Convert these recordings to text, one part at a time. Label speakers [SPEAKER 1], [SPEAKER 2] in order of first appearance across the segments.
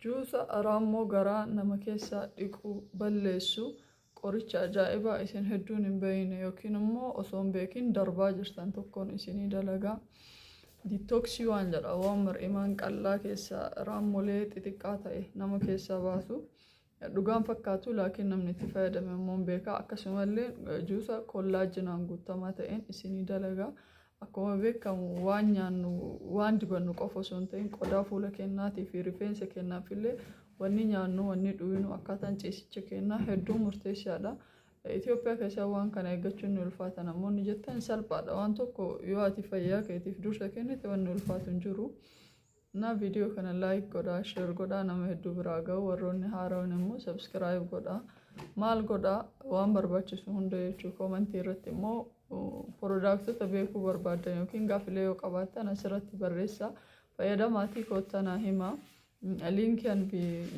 [SPEAKER 1] juusa raammoo garaa nama keessaa dhiqu balleessu qoricha ajaa'ibaa isin hedduun hin beekne yookiin immoo osoo hin beekin darbaa jirtan tokkoon isinii dalagaa. Diitooksii waan jedha waan mar'imaan qal'aa keessaa raammolee xixiqqaa ta'e nama keessaa baasu. Dhugaan fakkaatu laakiin namni itti fayyadame immoo hin beeka. Akkasumallee juusa kollaajinaan guutamaa ta'een isinii dalagaa. Akkuma beekamu waan nyaannu waan dibannu qofa osoo hin ta'in qodaa fuula keenyaatii fi rifeensa keenyaafillee wanni nyaannu wanni dhugnu akkaataan ciisicha keenyaa hedduu murteessaadha. Itoophiyaa keessaa waan kana eeggachuun ni ulfaata. Namoonni jettan salphaadha. Waan tokko yoo ati fayyaa keetiif dursa kennite wanni ulfaatu hin jiru. Na viidiyoo kana laayik godhaa, sheer godhaa nama hedduu biraa ga'u. Warroonni haaraan immoo sabskiraayib godhaa. Maal godhaa waan barbaachisu hunda jechuu koomentii irratti immoo piroodaktota beekuu barbaadan yookiin gaafilee yoo qabaattan asirratti barreessaa. Fayyadamaatii koottanaa himaa. Linkiin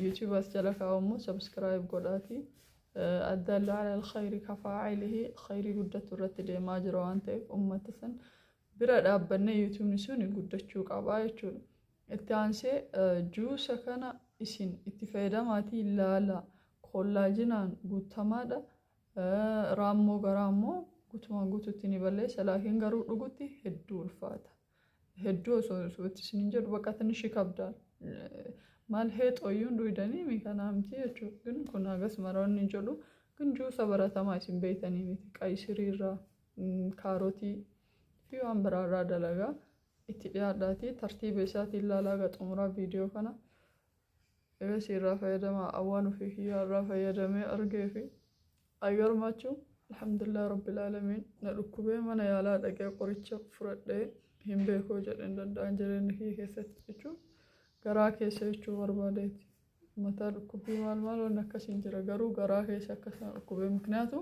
[SPEAKER 1] YouTube as jala kaa'u immoo sabskiraayib godhaatii. الدل على الخير كفاعله خير قدرت الرتد ما جرى أنت أمة سن برد أبني يوتيوب نسوني قدرت شوك أبايتشون التانسي جوس كان إسين اتفادا ماتي لا كولاجينان قوتمادا رامو غرامو قوتما قوتو تيني بالله سلاكين غرو رغوتي هدو الفاتا هدو سوتي سننجر وقتني شكابدال maal heet oyyuun duydanii mikanaamti jechuudha. Kun kun agas maroonni jedhu kun juusa baratamaa isin beeytanii miti qaysiriirraa kaarotii fi waan biraarraa dalagaa itti dhiyaadhaatii tartiiba isaatiin ilaalaa gaxumuraa viidiyoo kana egas irraa fayyadamaa awwaan ofii kiyyaarraa fayyadamee argee fi ayyaarmaachuu alhamdulillah rabbil aalamiin na dhukkubee mana yaalaa dhaqee qoricha fudhadhee hin beekoo jedheen danda'an jireenya kiyya keessatti jechuudha. Garaa keessa jechuun barbaadeeti. Mataa dhukkubbii maal waan akkasiin jira garuu garaa keessa akkasuma dhukkubee miknaatu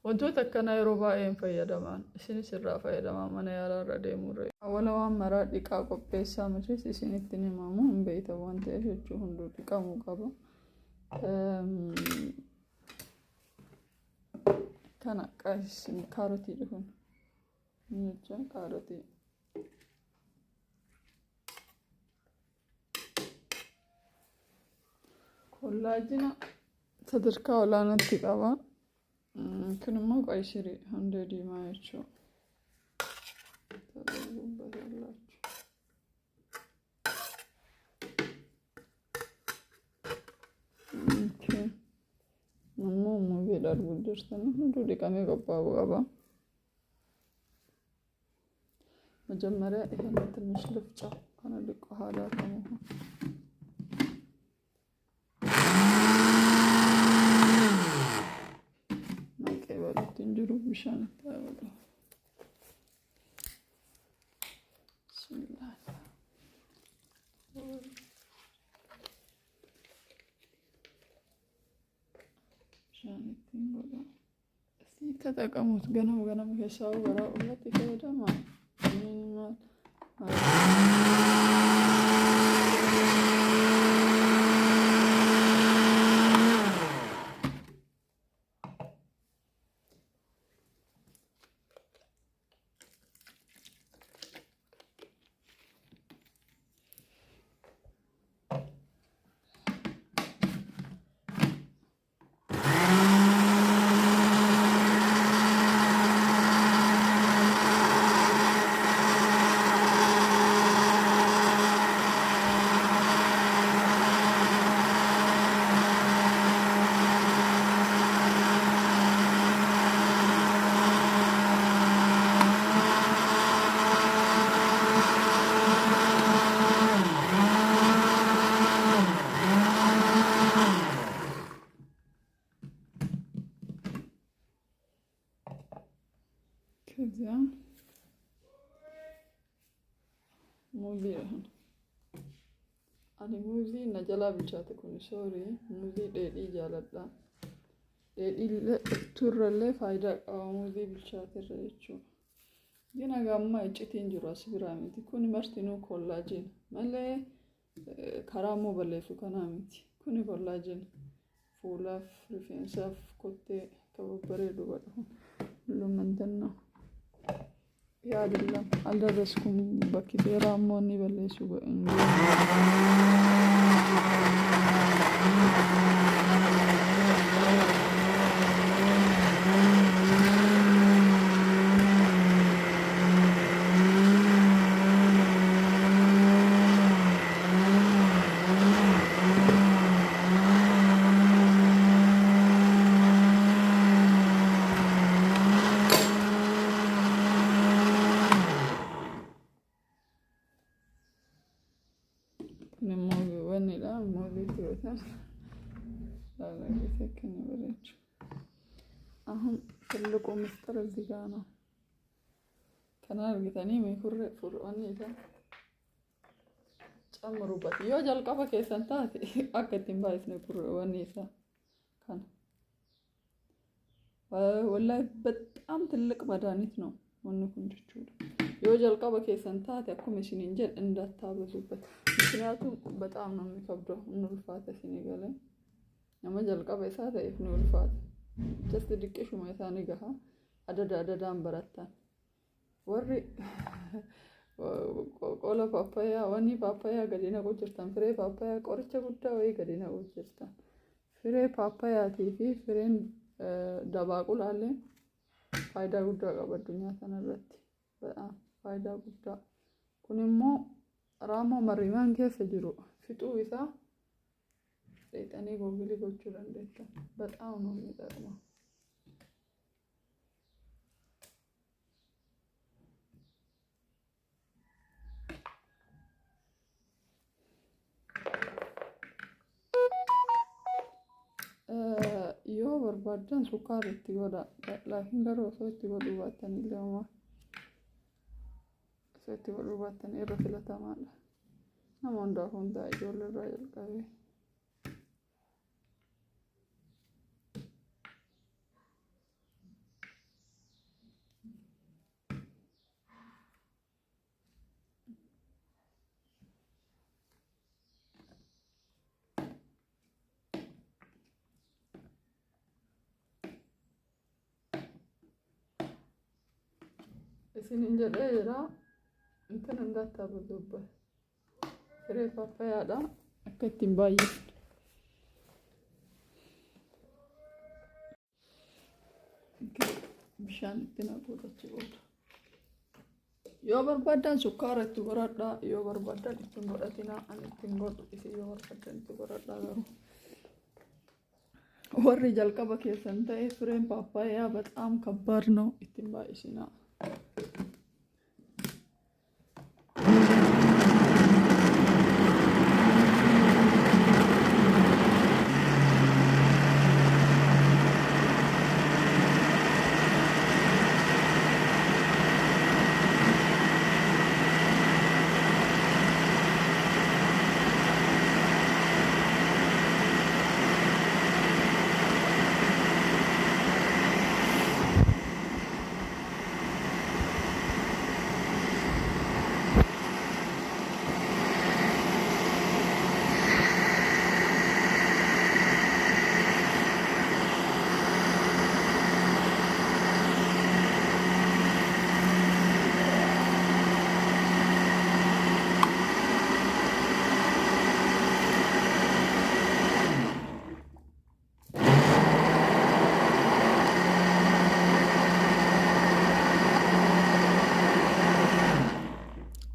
[SPEAKER 1] wantoota akkanaa yeroo baay'ee hin fayyadaman isinis irraa fayyadamaa mana yaalaa irra deemurre. Awwaala waan maraa dhiqaa qopheessaa mitiis isinitti hin himamu hin beektan waan ta'eef jechuun hunduu dhiqamuu qaba. Kana kaarotii dhufuun jechuun kaarotii. Kollaajina sadarkaa olaanaatti qaba. Kun immoo qaysirii hundee diimaa jechuudha. Ammoo muuziidhaan guddirsanii hunduu dhiqamee qophaa'uu qaba. Majammaariyaa dhiheenya ትንሽ ልፍጫው kana dhiqoo haadhaa qabu. بشان التابلة بسم الله بشان التابلة تتقمت قنم كساو وراء التي كيدا ما كذا موزي أنا موزي نجلا بيشاتكوني سوري موزي ديدي جالدا ديدي تورة اللي فايدة موزي بيشاتي ريتشو جينا غامما إجتين جراس برامتي كوني مرتينو كولاجين مالي كرامو بلفو كنامتي كوني كولاجين فولاف ريفينساف كوتي كببري دوبارهم لمنتنا يا الله على رزقكم بكي راموني بلشوا wanni la mawlid yotan la يسكن بريج أهم كلكم مستر الزجاجة كان أرجعني من فرقاني إذا أمرو بس يو جال كافة كيسانتاتي أكتم بايس نفرقاني إذا كان والله بتأم تلك بدانيتنا ونكون جتشود يو جال كافة كيسانتاتي أكو مشينين جل إن ده تابزو بس مشيناتو بتأم نمي كبره إنه الفاتة سنيجالي نما جال كافة ساته إفنو الفاتة just dedication ما يثاني جها ada براتان warri qola papaya wani papaya gadina gojirtan fire papaya qoricha gudda way gadina gojirtan fire papaya fi fireen dabaqulaale fayda gudda qaba addunyaa sanarratti fayda gudda kun immoo raamo mariman keessa jiru fixuu isaa seexanii googilii gochuu dandeessa በጣም ነው የሚጠቅመው yoo barbaadan sukkaara itti godha laakiin garuu osoo itti godhuu baattan illee homaa osoo itti godhuu baattan irra filatamaadha nama hundaaf hundaa ijoollee irraa jalqabee isinin jedhee jira intan handaattaa buzubba firee paappayaadha akka ittiin baay'isnu bishaan itti naquudhachi booda yoo barbaadan sukkaara itti godhadhaa yoo barbaadan ittiin godhatinaa ani ittiin godhu isin yoo barbaadan itti godhadhaa garuu warri jalqaba keessan ta'e fireen paappayaa በጣም ከባድ ነው ittiin baay'isinaa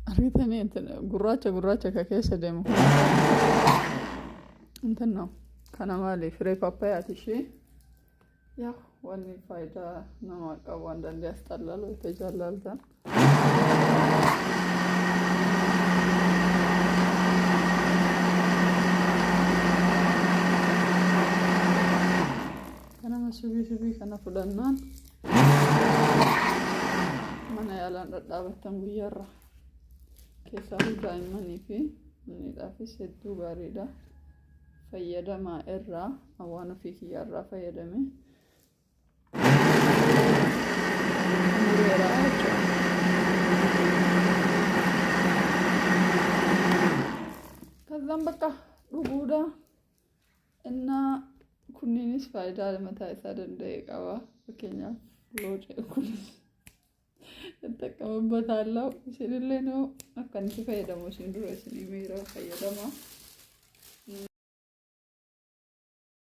[SPEAKER 1] argitanii gurraacha ka keessa deemu intan ነው kana maali firee paappayaati ishee yaa wanni faayidaa nama qabu አንዳንዴ ያስጠላል ወይ ተጃላልታን kana masubii kana fudhannaan mana yaalaan dhadhaabattan guyyaarra keessaa daa'immanii fi miidhaafis hedduu gaariidha fayyadamaa irraa waan ofii kiyyaarraa fayyadame ከዛም በቃ ዱጉዳ እና ኩኒንስ ፋይዳ ለማታ ይሳደንደ ቀባ በከኛ ሎጭ ኩኒስ ተጠቀመበታለሁ ሲልልኝ ነው አካንቺ ፈየደሞ ሲንዱሮ ሲኒሜራ ፈየደማ